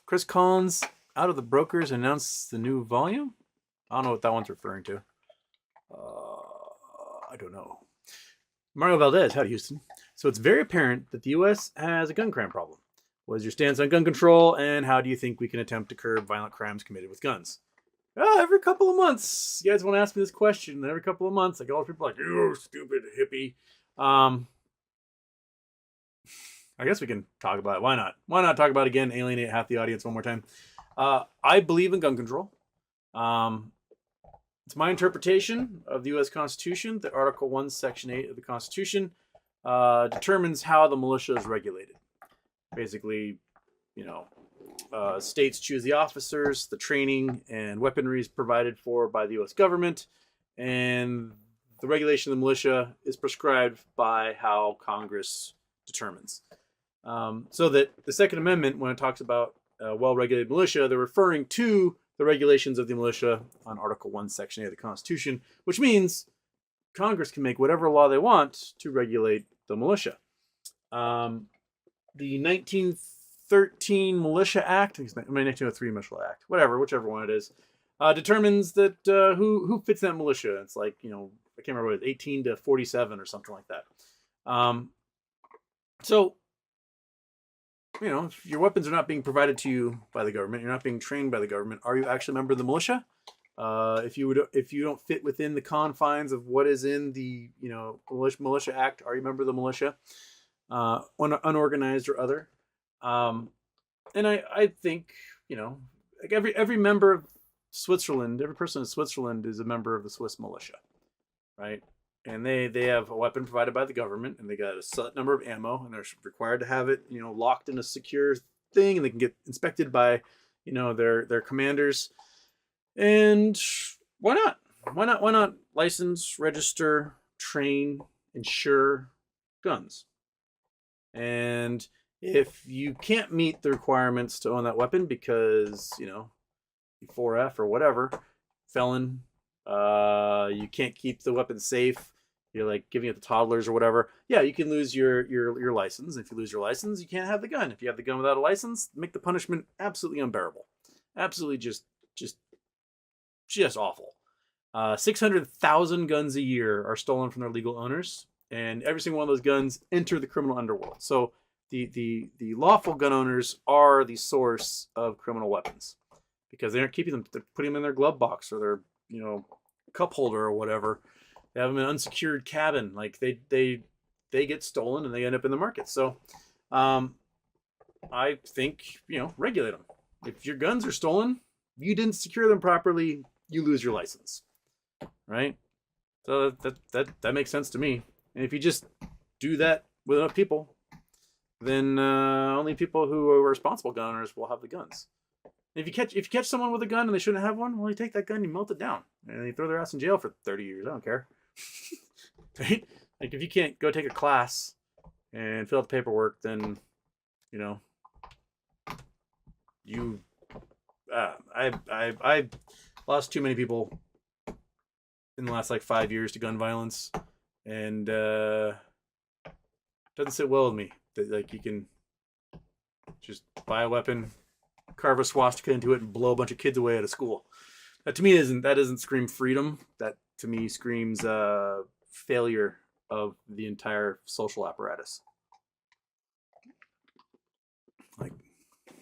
Chris Collins out of the brokers announced the new volume. I don't know what that one's referring to. I don't know. Mario Valdez, howdy Houston. So it's very apparent that the U.S. has a gun crime problem. What is your stance on gun control, and how do you think we can attempt to curb violent crimes committed with guns? Every couple of months, you guys want to ask me this question. Every couple of months, like all the people are like, you stupid hippie. I guess we can talk about it. Why not? Why not talk about it again? Alienate half the audience one more time. I believe in gun control. It's my interpretation of the U.S. Constitution that Article 1, Section 8 of the Constitution determines how the militia is regulated. Basically, states choose the officers, the training and weaponry is provided for by the U.S. government, and the regulation of the militia is prescribed by how Congress determines. So that the Second Amendment, when it talks about well-regulated militia, they're referring to the regulations of the militia on Article 1, Section 8 of the Constitution, which means Congress can make whatever law they want to regulate the militia. The 1913 Militia Act, 1903 Militia Act, whichever one it is, determines that who fits that militia. It's like, I can't remember what it is, 18 to 47 or something like that. So, if your weapons are not being provided to you by the government, you're not being trained by the government, are you actually a member of the militia? If you don't fit within the confines of what is in the Militia Act, are you a member of the militia, unorganized or other? And I think like every member of Switzerland, every person in Switzerland is a member of the Swiss militia, right? And they have a weapon provided by the government, and they got a set number of ammo, and they're required to have it, locked in a secure thing, and they can get inspected by, their commanders. And why not? Why not license, register, train, insure guns? And if you can't meet the requirements to own that weapon because, 4F or whatever, felon, you can't keep the weapon safe, you're like giving it to toddlers or whatever, yeah, you can lose your license. If you lose your license, you can't have the gun. If you have the gun without a license, make the punishment absolutely unbearable. Absolutely just awful. 600,000 guns a year are stolen from their legal owners, and every single one of those guns enter the criminal underworld. So the lawful gun owners are the source of criminal weapons because they aren't keeping them. They're putting them in their glove box or their cup holder or whatever. They have them in an unsecured cabin. Like they get stolen and they end up in the market. So I think regulate them. If your guns are stolen, you didn't secure them properly, you lose your license, right? So that makes sense to me. And if you just do that with enough people, then only people who are responsible gun owners will have the guns. And if you catch someone with a gun and they shouldn't have one, well, you take that gun, you melt it down, and you throw their ass in jail for 30 years. I don't care. Right? Like if you can't go take a class and fill out the paperwork, then I lost too many people in the last 5 years to gun violence, and doesn't sit well with me that you can just buy a weapon, carve a swastika into it, and blow a bunch of kids away at a school. That to me doesn't scream freedom. That to me screams failure of the entire social apparatus.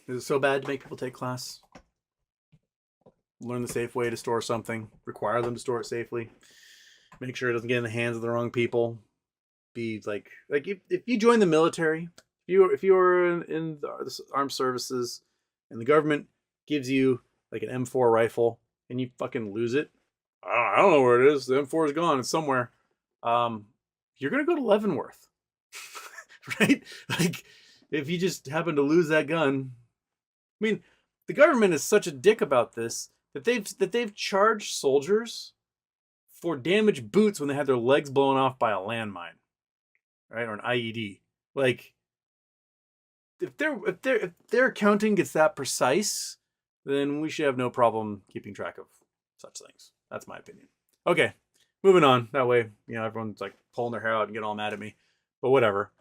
Is it so bad to make people take class? Learn the safe way to store something. Require them to store it safely. Make sure it doesn't get in the hands of the wrong people. Be like if you join the military, if you are in the armed services, and the government gives you an M4 rifle, and you fucking lose it, I don't know where it is. The M4 is gone. It's somewhere. You're gonna go to Leavenworth, right? If you just happen to lose that gun. I mean, the government is such a dick about this that they've charged soldiers for damaged boots when they had their legs blown off by a landmine, right, or an IED. If their accounting gets that precise, then we should have no problem keeping track of such things. That's my opinion. Okay, moving on. That way, everyone's pulling their hair out and getting all mad at me. But whatever.